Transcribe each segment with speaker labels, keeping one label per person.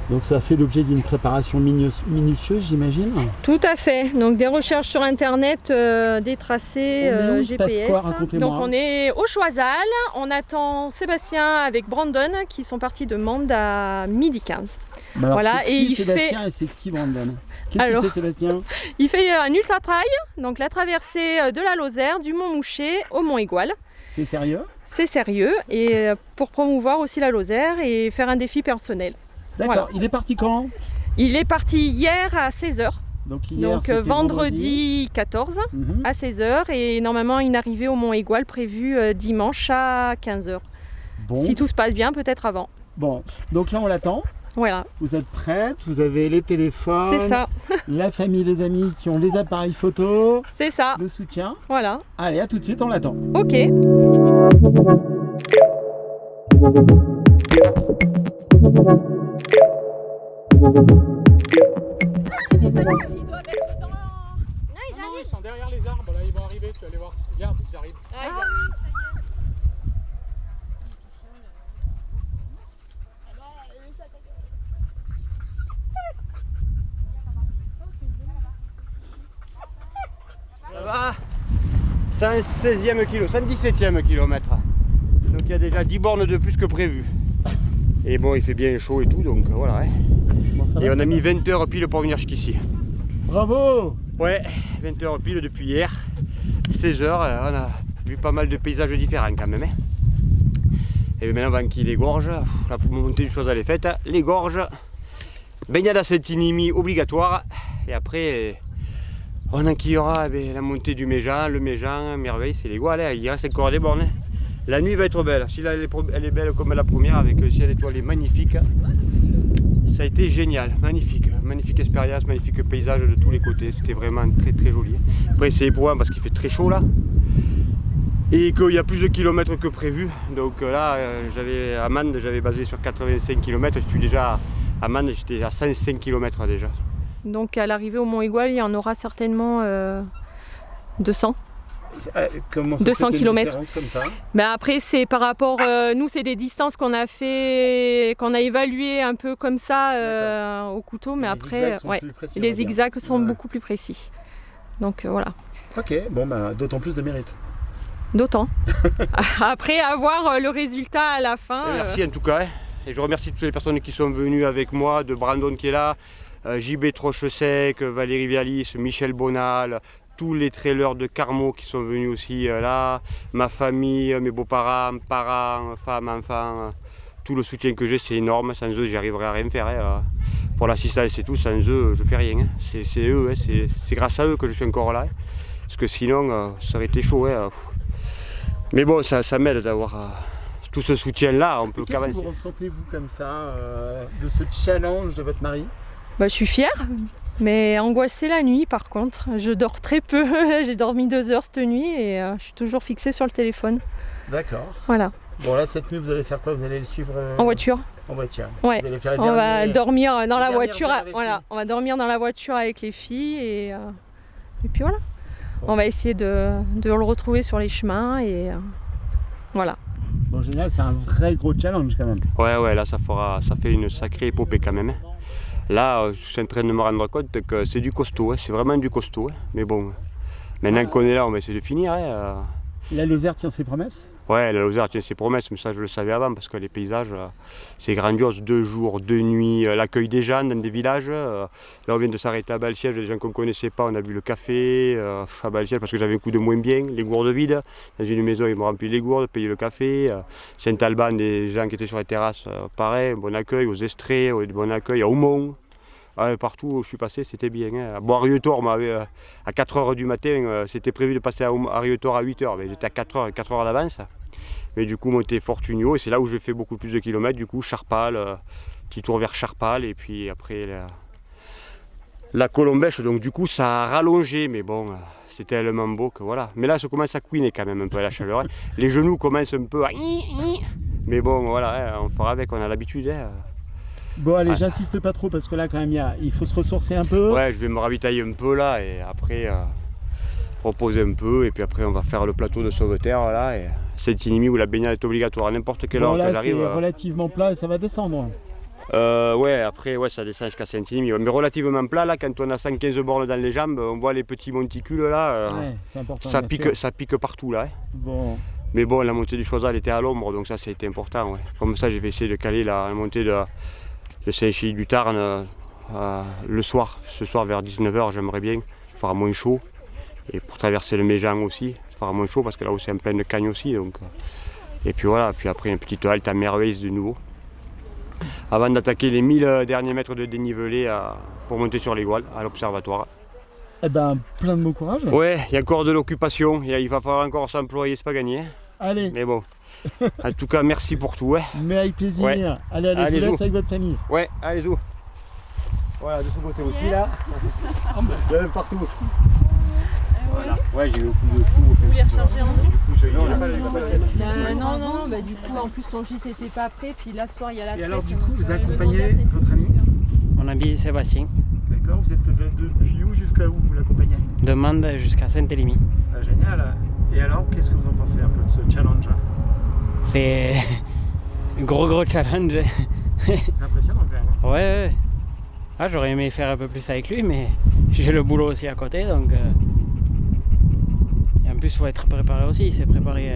Speaker 1: Donc ça fait l'objet d'une préparation minutieuse, j'imagine.
Speaker 2: Tout à fait. Donc des recherches sur internet, des tracés GPS.
Speaker 1: Quoi,
Speaker 2: donc on est au Choiseul. On attend Sébastien avec Brandon qui sont partis de Mende à 12h15.
Speaker 1: Alors, voilà. Et il Sébastien et c'est qui Brandon? Qu'est-ce qu'il fait Sébastien?
Speaker 2: Il fait un ultra trail, donc la traversée de la Lozère, du Mont Mouchet au Mont Aigual.
Speaker 1: C'est sérieux?
Speaker 2: C'est sérieux et pour promouvoir aussi la Lozère et faire un défi personnel.
Speaker 1: D'accord, voilà. Il est parti quand?
Speaker 2: Il est parti hier à 16h. Donc vendredi 14 à 16h et normalement une arrivée au Mont Aigual prévue dimanche à 15h. Bon. Si tout se passe bien, peut-être avant.
Speaker 1: Bon, donc là on l'attend.
Speaker 2: Voilà.
Speaker 1: Vous êtes prête, vous avez les téléphones,
Speaker 2: c'est ça.
Speaker 1: La famille, les amis qui ont les appareils photo,
Speaker 2: c'est ça.
Speaker 1: Le soutien.
Speaker 2: Voilà.
Speaker 1: Allez, à tout de suite, on l'attend.
Speaker 2: Ok.
Speaker 3: Ils sont derrière les arbres, là ils vont arriver, tu vas aller voir. Regarde, ils arrivent.
Speaker 4: Ça va. C'est un 16e kilo, c'est un 17e kilomètre. Donc il y a déjà 10 bornes de plus que prévu. Et bon, il fait bien chaud et tout, donc voilà. Bon, et on a mis 20 heures pile pour venir jusqu'ici.
Speaker 1: Bravo!
Speaker 4: Ouais, 20 heures pile depuis hier. 16 heures, on a vu pas mal de paysages différents quand même. Et maintenant, avant qu'il égorge, la montée du Choiseul est faite. Les gorges, baignade à Saint-Inimy obligatoire. Et après, on enquillera la montée du Méjean, le Méjean, merveille, c'est les Gouales. Il reste encore des bornes. La nuit va être belle. Si elle est belle comme la première, avec le ciel étoilé magnifique. Ça a été génial, magnifique expérience, magnifique paysage de tous les côtés, c'était vraiment très très joli. Après c'est éprouvant parce qu'il fait très chaud là et qu'il y a plus de kilomètres que prévu. Donc là, à Mende, j'avais basé sur 85 km, je suis déjà à Mende, j'étais à 105 km déjà.
Speaker 2: Donc à l'arrivée au Mont Aigual, il y en aura certainement 200.
Speaker 1: Comment ça
Speaker 2: 200 km.
Speaker 1: Comme ça
Speaker 2: Après c'est par rapport, nous c'est des distances qu'on a fait, qu'on a évaluées un peu comme ça au couteau, mais après les zigzags sont beaucoup plus précis. Donc voilà.
Speaker 1: Ok, bon d'autant plus de mérite.
Speaker 2: D'autant. Après avoir le résultat à la fin.
Speaker 4: Merci en tout cas, et je remercie toutes les personnes qui sont venues avec moi, de Brandon qui est là, JB Troche-Sec, Valérie Vialis, Michel Bonal, tous les trailers de Carmo qui sont venus aussi là, ma famille, mes beaux-parents, parents, femmes, enfants, tout le soutien que j'ai c'est énorme, sans eux j'y arriverai à rien faire. Pour l'assistance et tout, sans eux je fais rien. C'est eux, c'est grâce à eux que je suis encore là, parce que sinon ça aurait été chaud. Mais bon, ça m'aide d'avoir tout ce soutien là, on peut qu'avancer.
Speaker 1: Qu'est-ce que vous ressentez-vous comme ça, de ce challenge de votre mari?
Speaker 2: Je suis fière. Mais angoissée la nuit par contre, je dors très peu, j'ai dormi 2 heures cette nuit et je suis toujours fixée sur le téléphone.
Speaker 1: D'accord.
Speaker 2: Voilà.
Speaker 1: Bon là cette nuit vous allez faire quoi? Vous allez le suivre
Speaker 2: en voiture.
Speaker 1: En voiture.
Speaker 2: Ouais.
Speaker 1: Vous allez faire
Speaker 2: on va dormir dans la voiture. Voilà. On va dormir dans la voiture avec les filles et puis voilà. Bon. On va essayer de le retrouver sur les chemins et voilà.
Speaker 1: Bon génial, c'est un vrai gros challenge quand même.
Speaker 4: Ouais là ça fait une sacrée épopée quand même. Là, je suis en train de me rendre compte que c'est du costaud, c'est vraiment du costaud. Mais bon, maintenant qu'on est là, on va essayer de finir.
Speaker 1: La Lozère tient ses promesses?
Speaker 4: Ouais, la Lozère tient ses promesses, mais ça je le savais avant parce que les paysages, c'est grandiose. 2 jours, 2 nuits, l'accueil des gens dans des villages. Là, on vient de s'arrêter à Balsiège, des gens qu'on ne connaissait pas, on a bu le café à Balsiège parce que j'avais un coup de moins bien, les gourdes vides. Dans une maison, ils m'ont rempli les gourdes, payé le café. Saint-Alban, des gens qui étaient sur les terrasses, pareil, bon accueil. Aux Estrées, bon accueil. À Aumont. Partout où je suis passé, c'était bien. Bon, à Rieutor, à 4h du matin, c'était prévu de passer à Rieutor à 8h, mais j'étais à 4h d'avance. Mais du coup, monter Fortunio, et c'est là où je fais beaucoup plus de kilomètres. Du coup, Charpal, petit tour vers Charpal, et puis après la Colombèche. Donc du coup, ça a rallongé, mais bon, c'est tellement beau que voilà. Mais là, ça commence à couiner quand même un peu à la chaleur. Les genoux commencent un peu à... Mais bon, voilà, on fera avec, on a l'habitude.
Speaker 1: Bon allez, j'insiste pas trop parce que là quand même il faut se ressourcer un peu.
Speaker 4: Ouais, je vais me ravitailler un peu là et après reposer un peu et puis après on va faire le plateau de Sauveterre là et Saint-Inimy où la baignade est obligatoire à n'importe quelle heure que j'arrive.
Speaker 1: C'est relativement plat et ça va descendre.
Speaker 4: Ouais, après ça descend jusqu'à 5,5. Mais relativement plat, là, quand on a 115 bornes dans les jambes, on voit les petits monticules là.
Speaker 1: Ouais, c'est important.
Speaker 4: Ça pique partout là. Hein.
Speaker 1: Bon.
Speaker 4: Mais bon, la montée du Choiseul était à l'ombre, donc ça a été important. Ouais. Comme ça, j'ai essayé de caler la montée de Saint-Chély du Tarn le soir. Ce soir vers 19h, j'aimerais bien. Il fera moins chaud. Et pour traverser le Méjean aussi, il fera moins chaud parce que là aussi c'est en pleine cagne aussi. Donc. Et puis voilà, puis après une petite halte à Merveille de nouveau. Avant d'attaquer les 1000 derniers mètres de dénivelé pour monter sur l'Égual, à l'observatoire.
Speaker 1: Eh ben, plein de bon courage.
Speaker 4: Ouais, il y a encore de l'occupation, il va falloir encore s'employer, c'est pas gagné.
Speaker 1: Allez.
Speaker 4: Mais bon, en tout cas, merci pour tout. Ouais.
Speaker 1: Mais avec plaisir.
Speaker 4: Ouais.
Speaker 1: Allez, je vous laisse avec votre famille.
Speaker 4: Ouais, allez-y. Voilà, de ce côté aussi là. Il y en a partout. Voilà. Ouais, j'ai eu beaucoup de choux.
Speaker 2: Vous voulez recharger en
Speaker 4: eau?
Speaker 2: Non, du coup en plus son gîte n'était pas prêt, puis là ce soir il y a la
Speaker 1: Et alors du coup vous accompagnez votre ami?
Speaker 5: Mon ami Sébastien.
Speaker 1: D'accord, vous êtes depuis où jusqu'à où vous l'accompagnez?
Speaker 5: De Mende jusqu'à Saint-Élimie.
Speaker 1: Ah, génial. Et alors qu'est-ce que vous en pensez un peu de ce challenge?
Speaker 5: C'est un gros challenge.
Speaker 1: C'est impressionnant quand même.
Speaker 5: Ouais. Ah, j'aurais aimé faire un peu plus avec lui, mais j'ai le boulot aussi à côté, donc... Et en plus, il faut être préparé aussi. Il s'est préparé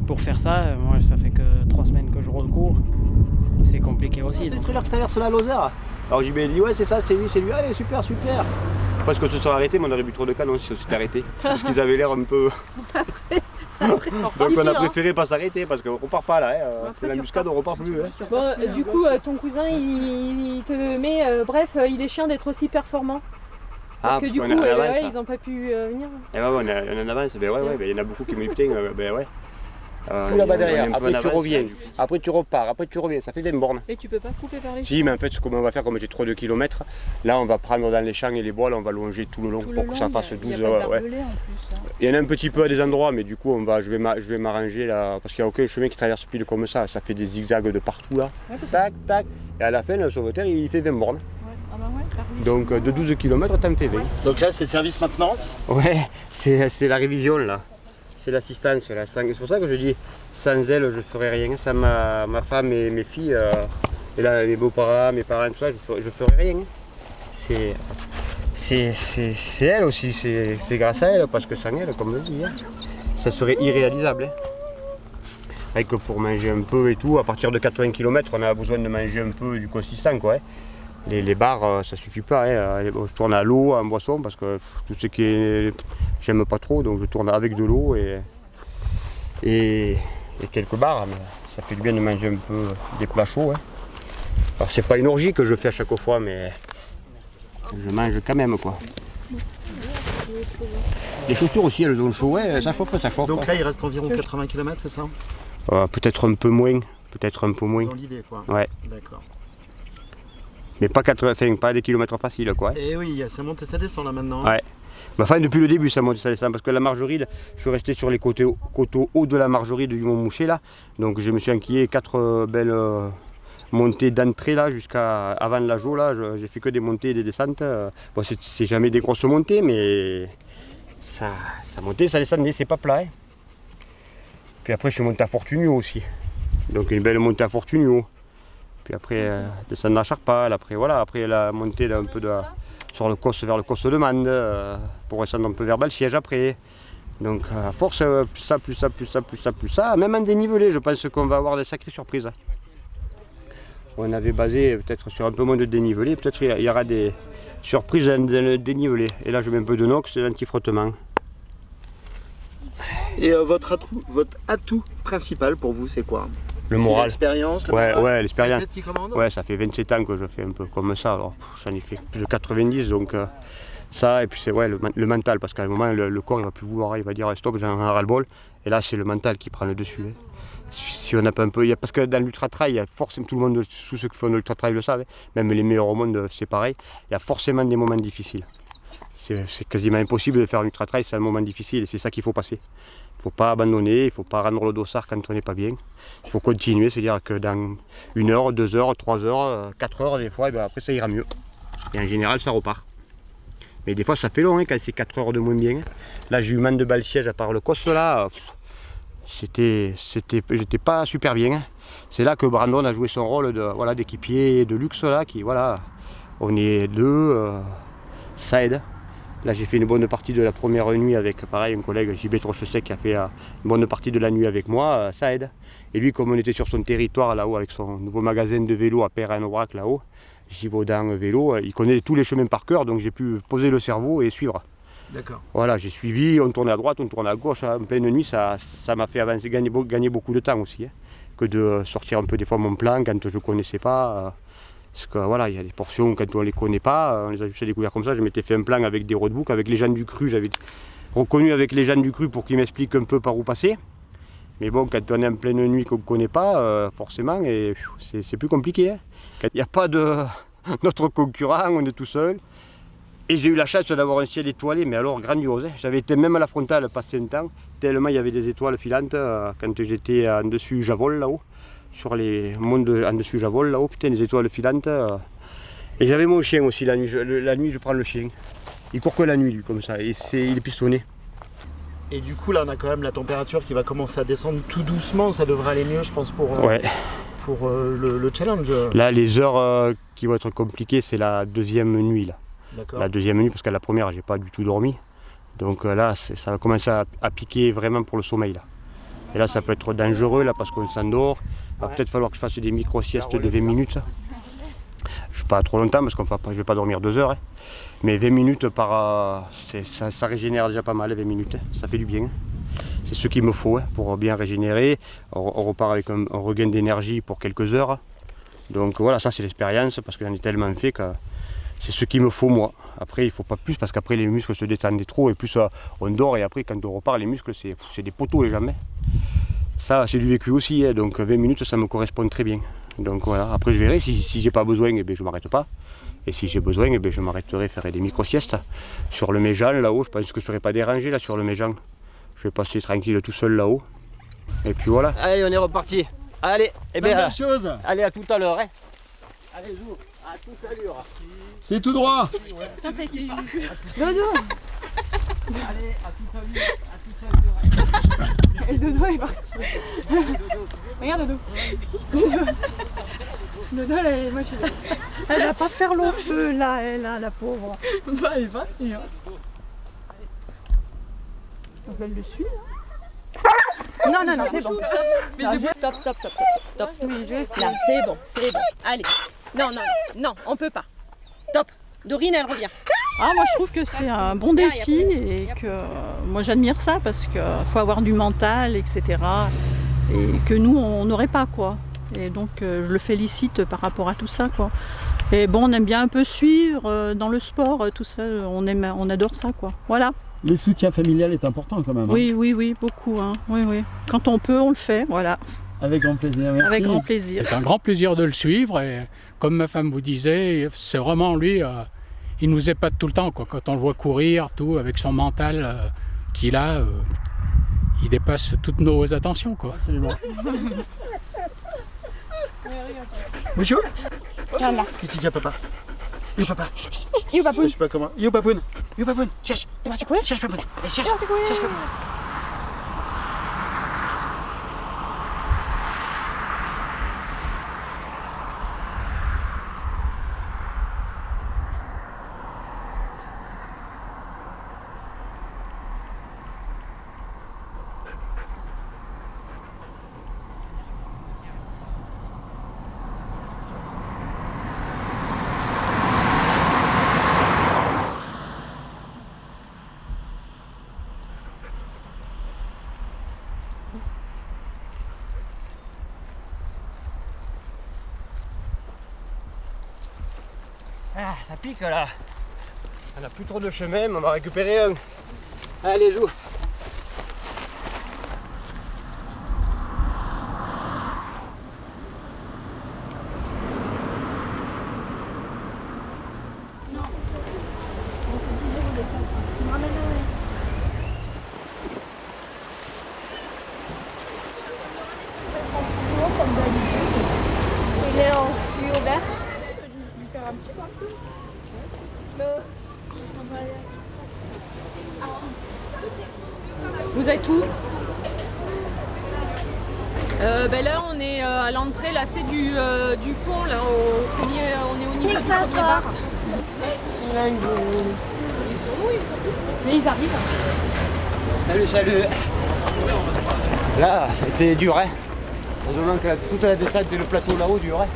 Speaker 5: pour faire ça. Moi, ça fait que 3 semaines que je recours. C'est compliqué aussi.
Speaker 4: C'est le truc là qui traverse la Lozère. Alors JB dit ouais c'est ça, c'est lui, allez super. Parce qu'on se sont arrêtés, mais on aurait bu trop de canons si on s'était arrêté. Parce qu'ils avaient l'air un peu... Donc on a préféré pas s'arrêter parce qu'on repart pas là, hein. C'est l'embuscade, on repart plus. Hein.
Speaker 2: Bon, du coup, ton cousin il te met, il est chiant d'être aussi performant. Parce que du coup, ils n'ont pas pu venir.
Speaker 4: Et on est en avance, il y en a beaucoup qui me disent putain, ouais.
Speaker 6: Là-bas derrière,
Speaker 4: après tu reviens, après tu repars, après tu reviens, ça fait des bornes.
Speaker 2: Et tu peux pas couper par les
Speaker 4: Si, mais en fait, comment on va faire, comme j'ai trop de kilomètres, là on va prendre dans les champs et les bois, là, on va longer tout le long pour que ça fasse 12 heures. Ouais. Il y en a un petit peu à des endroits, mais du coup je vais m'arranger là, parce qu'il n'y a aucun chemin qui traverse pile comme ça fait des zigzags de partout là. Ouais, tac, tac. Et à la fin, le sauveterre il fait 20 bornes.
Speaker 2: Ouais.
Speaker 4: Donc de 12 km, t'en fais 20.
Speaker 1: Donc là c'est service maintenance?
Speaker 4: Ouais, c'est la révision là. C'est l'assistance là. C'est pour ça que je dis, sans elle je ferais rien. Sans ma femme et mes filles, et là mes beaux-parents, mes parents, tout ça, je ferais rien. C'est elle aussi, c'est grâce à elle, parce que sans elle, comme je dis, hein, ça serait irréalisable. Hein. Avec pour manger un peu et tout, à partir de 80 km, on a besoin de manger un peu du consistant quoi. Hein. Les bars, ça suffit pas. Hein. Je tourne à l'eau, en boisson, parce que tout ce qui est... J'aime pas trop, donc je tourne avec de l'eau et quelques bars. Mais ça fait du bien de manger un peu des plats chauds. Hein. Alors c'est pas une orgie que je fais à chaque fois, mais je mange quand même quoi. Les chaussures aussi, elles ont chaud, ouais, ça chauffe.
Speaker 1: Donc là il reste environ 80 km, c'est ça?
Speaker 4: Peut-être un peu moins,
Speaker 1: Dans l'idée quoi.
Speaker 4: Ouais.
Speaker 1: D'accord.
Speaker 4: Mais pas des kilomètres faciles quoi.
Speaker 1: Et oui, il y a ça monte et ça descend là maintenant.
Speaker 4: Ouais. Enfin depuis le début ça monte et ça descend parce que la Margeride, je suis resté sur les coteaux hauts de la Margeride du Mont-Mouchet là. Donc je me suis enquillé 4 belles montées d'entrée là jusqu'à avant la Jo là. J'ai fait que des montées et des descentes. Bon, c'est jamais des grosses montées mais ça montait, ça descendait, c'est pas plat. Hein. Puis après je suis monté à Fortunio aussi. Donc une belle montée à Fortunio. Puis après descendre à Charpal, après la montée là, un peu sur le Cosse vers le Cosse de Mende, pour descendre un peu vers Balsiège après. Donc à force, plus ça, même en dénivelé, je pense qu'on va avoir des sacrées surprises. On avait basé peut-être sur un peu moins de dénivelé, peut-être il y aura des surprises dans le dénivelé. Et là je mets un peu de nox et l'anti-frottement.
Speaker 1: Et votre atout principal pour vous c'est quoi?
Speaker 4: Le moral.
Speaker 1: L'expérience,
Speaker 4: ouais, l'expérience.
Speaker 1: C'est la tête qui commande.
Speaker 4: Ouais, ça fait 27 ans que je fais un peu comme ça, alors j'en ai fait plus de 90, donc ça, et puis c'est le mental, parce qu'à un moment le corps il va plus vouloir, il va dire stop, j'en ai ras-le-bol, et là c'est le mental qui prend le dessus. Hein. Si on n'a pas un peu, parce que dans l'ultra-trail, il y a forcément, tout le monde, tous ceux qui font de l'ultra-trail le savent, même les meilleurs au monde c'est pareil, il y a forcément des moments difficiles. C'est quasiment impossible de faire un ultra-trail, c'est un moment difficile, et c'est ça qu'il faut passer. Il ne faut pas abandonner, il ne faut pas rendre le dossard quand on n'est pas bien. Il faut continuer, c'est-à-dire que dans 1 heure, 2 heures, 3 heures, 4 heures des fois, et bien après ça ira mieux. Et en général ça repart. Mais des fois ça fait long hein, quand c'est 4 heures de moins bien. Là j'ai eu Mende de Balsiège à part le Cosse là, j'étais pas super bien. c'est là que Brandon a joué son rôle d'équipier de luxe là, qui voilà, on est deux, ça aide. Là j'ai fait une bonne partie de la première nuit avec pareil un collègue JB Trochesec qui a fait une bonne partie de la nuit avec moi, ça aide. Et lui comme on était sur son territoire là-haut avec son nouveau magasin de vélo à Perrin-Aubrac là-haut, Givaudan vélo, il connaît tous les chemins par cœur donc j'ai pu poser le cerveau et suivre.
Speaker 7: D'accord.
Speaker 4: Voilà, j'ai suivi, on tournait à droite, on tournait à gauche, en pleine nuit, ça m'a fait avancer, gagner beaucoup de temps aussi, hein, que de sortir un peu des fois mon plan quand je ne connaissais pas. Parce que voilà, il y a des portions quand on ne les connaît pas, on les a juste découvert comme ça, je m'étais fait un plan avec des roadbooks, avec les gens du cru, j'avais reconnu avec les gens du cru pour qu'ils m'expliquent un peu par où passer. Mais bon, quand on est en pleine nuit qu'on ne connaît pas, forcément, c'est plus compliqué. Hein. Quand il n'y a pas de notre concurrent, on est tout seul. Et j'ai eu la chance d'avoir un ciel étoilé, mais alors grandiose. Hein. J'avais été même à la frontale passer un temps, tellement il y avait des étoiles filantes quand j'étais en dessus Javol là-haut. Sur les mondes en dessus Javol là-haut, putain, les étoiles filantes. Et j'avais mon chien aussi la nuit. La nuit, je prends le chien. Il court que la nuit, lui, comme ça. Et il est pistonné.
Speaker 7: Et du coup, là, on a quand même la température qui va commencer à descendre tout doucement. Ça devrait aller mieux, je pense, pour le challenge.
Speaker 4: Là, les heures qui vont être compliquées, c'est la deuxième nuit. Là.
Speaker 7: D'accord.
Speaker 4: La deuxième nuit, parce qu'à la première, j'ai pas du tout dormi. Donc là, ça va commencer à piquer vraiment pour le sommeil. Là. Et là, ça peut être dangereux, là, parce qu'on s'endort. Il va peut-être falloir que je fasse des micro-siestes de 20 minutes. Je ne pas trop longtemps, parce que je ne vais pas dormir 2 heures. Hein. Mais 20 minutes ça régénère déjà pas mal, 20 minutes. Hein. Ça fait du bien. C'est ce qu'il me faut hein, pour bien régénérer. On repart avec un regain d'énergie pour quelques heures. Donc voilà, ça c'est l'expérience, parce que j'en ai tellement fait que c'est ce qu'il me faut moi. Après, il ne faut pas plus, parce qu'après les muscles se détendent trop, et plus on dort, et après quand on repart, les muscles, c'est des poteaux les jambes. Hein. Ça, c'est du vécu aussi, hein. Donc 20 minutes, ça me correspond très bien. Donc voilà, après je verrai, si j'ai pas besoin, eh bien, je ne m'arrête pas. Et si j'ai besoin, eh bien, je m'arrêterai, ferai des micro-siestes. Sur le Méjean, là-haut, je pense que je ne serai pas dérangé là sur le Méjean. Je vais passer tranquille tout seul là-haut. Et puis voilà. Allez, on est reparti. Allez, eh bien, allez, à tout à l'heure. Hein. Allez, Zou, à toute allure.
Speaker 1: C'est tout droit.
Speaker 2: Ça, ça a été
Speaker 4: Allez, à toute allure.
Speaker 2: Et le dodo est parti. Regarde Dodo. Dodo, elle va pas faire long feu là, la pauvre.
Speaker 8: Bah, elle va, si. Hein.
Speaker 2: Donc elle le suit. Non, c'est bon.
Speaker 8: Mais c'est bon.
Speaker 2: Stop. Oui, je sais. Là, c'est bon. Allez. Non, on peut pas. Stop. Dorine, elle revient.
Speaker 8: Ah, moi je trouve que c'est un bon défi et que moi j'admire ça parce qu'il faut avoir du mental, etc. Et que nous on n'aurait pas quoi. Et donc je le félicite par rapport à tout ça quoi. Et bon, on aime bien un peu suivre dans le sport, tout ça, on adore ça quoi. Voilà.
Speaker 1: Le soutien familial est important quand même. Hein.
Speaker 8: Oui, beaucoup. Hein. Oui. Quand on peut, on le fait, voilà.
Speaker 1: Avec grand plaisir, merci.
Speaker 8: Avec grand plaisir.
Speaker 3: C'est un grand plaisir de le suivre et comme ma femme vous disait, c'est vraiment lui, il nous épate tout le temps. Quoi. Quand on le voit courir, tout, avec son mental qu'il a, il dépasse toutes nos attentions. Quoi.
Speaker 7: Monsieur,
Speaker 2: Regarde là.
Speaker 7: qu'est-ce qu'il dit à papa? Yo papa.
Speaker 2: Yo Papoun.
Speaker 7: Je sais pas comment. Yo Papoun. Cherche.
Speaker 2: Il est parti courir.
Speaker 7: Cherche Papoun. Allez, cherche Papoun.
Speaker 4: Ah, ça pique là. On n'a plus trop de chemin, mais on va récupérer un. Allez, Zou.
Speaker 2: Il est en fût ouvert. Je vais lui faire un petit peu. Vous êtes où? Là on est à l'entrée là, du pont, là, on est au niveau du premier bar. Ils sont où? Mais ils arrivent.
Speaker 6: Salut. Là, ça a été dur, hein. Heureusement que toute la descente et le plateau là-haut dur, hein.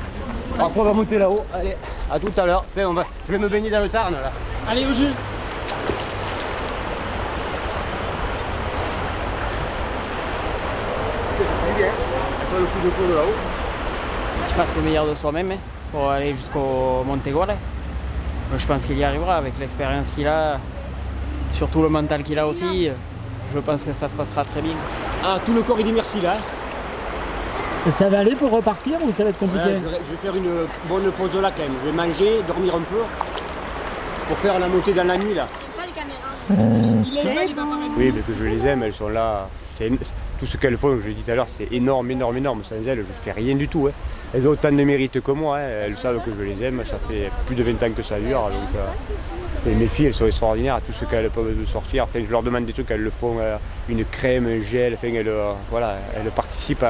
Speaker 6: Après on va monter là-haut. Allez, à tout à l'heure. Je vais me baigner dans le Tarn là.
Speaker 1: Allez au jus.
Speaker 6: Le coup de chaud de là-haut.
Speaker 5: Qu'il fasse le meilleur de soi-même pour aller jusqu'au Monteguale. Je pense qu'il y arrivera avec l'expérience qu'il a, surtout le mental qu'il a aussi. Je pense que ça se passera très bien.
Speaker 6: Ah, tout le corps il dit merci là.
Speaker 1: Et ça va aller pour repartir ou ça va être compliqué?
Speaker 6: Je vais faire une bonne pause là quand même. Je vais manger, dormir un peu pour faire la montée dans la nuit là. Oui, parce que je les aime, elles sont là. Tout ce qu'elles font, je l'ai dit tout à l'heure, c'est énorme. Sans elles, je ne fais rien du tout. Elles ont autant de mérite que moi. Elles savent que je les aime. Ça fait plus de 20 ans que ça dure. Donc, et mes filles, elles sont extraordinaires. Tout ce qu'elles peuvent sortir. Enfin, je leur demande des trucs, elles le font. Une crème, un gel. Enfin, elles participent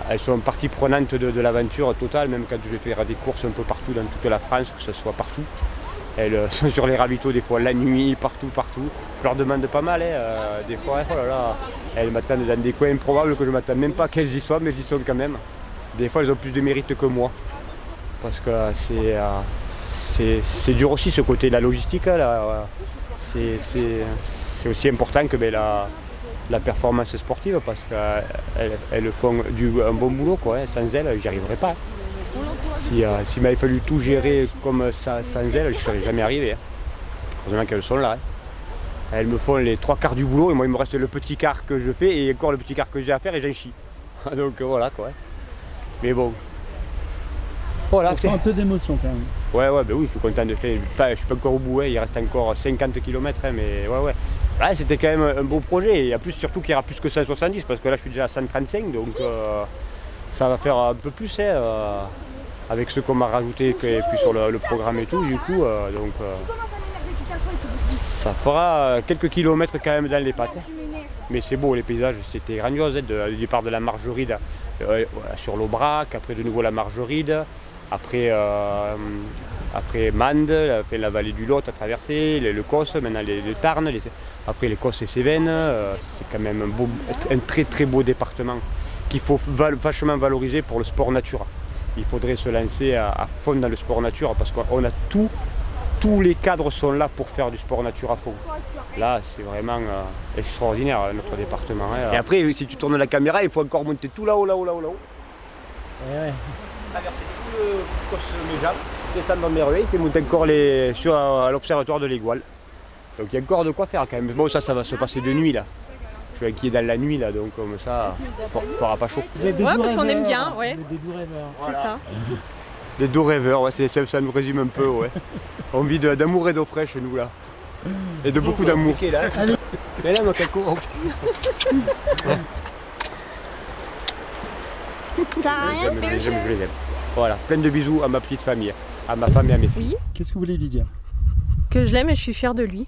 Speaker 6: elles sont partie prenante de l'aventure totale. Même quand je vais faire des courses un peu partout dans toute la France, que ce soit partout. Elles sont sur les ravitaux des fois la nuit, partout. Je leur demande pas mal, des fois, oh là là, elles m'attendent dans des coins improbables que je ne m'attends même pas qu'elles y soient, mais j'y sont quand même. Des fois, elles ont plus de mérite que moi. Parce que c'est dur aussi ce côté de la logistique. Là. C'est aussi important que la performance sportive, parce qu'elles font un bon boulot. Sans elles, j'y arriverais pas. S'il m'avait fallu tout gérer comme ça sans elles, je ne serais jamais arrivé. Heureusement qu'elles sont là. Elles me font les 3/4 du boulot et moi il me reste le petit quart que je fais et encore le petit quart que j'ai à faire et j'en chie. Donc voilà quoi. Mais bon. Voilà.
Speaker 1: C'est un peu d'émotion quand même.
Speaker 6: Ouais, oui, je suis content de faire. Je suis pas encore au bout, il reste encore 50 km, mais ouais. Là c'était quand même un beau projet. Et en plus surtout qu'il y aura plus que 170 parce que là je suis déjà à 135 donc ça va faire un peu plus avec ce qu'on m'a rajouté et puis sur le programme et tout du coup ça fera quelques kilomètres quand même dans les pattes. Mais c'est beau, les paysages, c'était grandiose. Du départ de la Margeride sur l'Aubrac, après de nouveau la Margeride, après Mende, la vallée du Lot à traverser, le Causse, maintenant le Tarn, après les Causses et Cévennes. C'est quand même un très très beau département qu'il faut vachement valoriser pour le sport nature. Il faudrait se lancer à fond dans le sport nature parce qu'on a tous les cadres sont là pour faire du sport nature à fond. Là, c'est vraiment extraordinaire notre département. Et après, si tu tournes la caméra, il faut encore monter tout là-haut.
Speaker 1: Ouais.
Speaker 6: Traverser tout le Causse Méjap, descendre dans Merveille, c'est monter encore à l'observatoire de l'Égual. Donc il y a encore de quoi faire quand même. Bon, ça va se passer de nuit là. Je suis inquiet dans la nuit là, donc comme ça, il fera pas chaud.
Speaker 2: Ouais, parce qu'on aime bien, ouais.
Speaker 1: Des doux rêveurs.
Speaker 2: C'est ça.
Speaker 6: Les doux rêveurs, ouais, ça nous résume un peu, ouais. On vit d'amour et d'eau fraîche, nous, là. Et de beaucoup d'amour. Mais là, on a quelques...
Speaker 9: Ça a rien.
Speaker 6: Je les aime. Voilà, plein de bisous à ma petite famille, à ma femme et à mes filles.
Speaker 2: Oui.
Speaker 1: Qu'est-ce que vous voulez lui dire?
Speaker 2: Que je l'aime et je suis fière de lui.